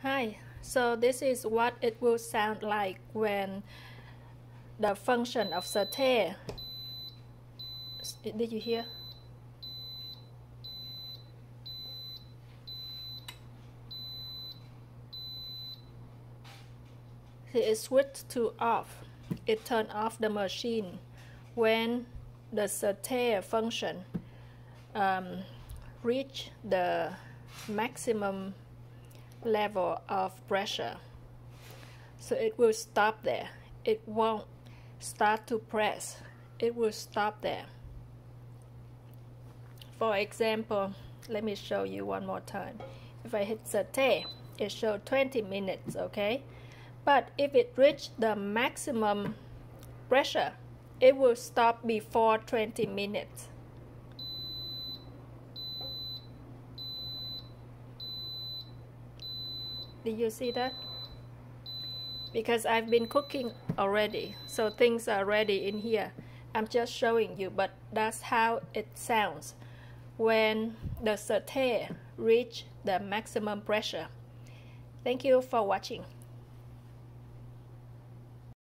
Hi, so this is what it will sound like when the function of Saute. Did you hear? It switched to off. It turned off the machine when the Saute function reach the maximum level of pressure. So it will stop there. It won't start to press. It will stop there. For example, let me show you one more time. If I hit Saute, it shows 20 minutes, okay? But if it reaches the maximum pressure, it will stop before 20 minutes. Did you see that? Because I've been cooking already, so things are ready in here. I'm just showing you, but that's how it sounds when the Saute reach the maximum pressure. Thank you for watching.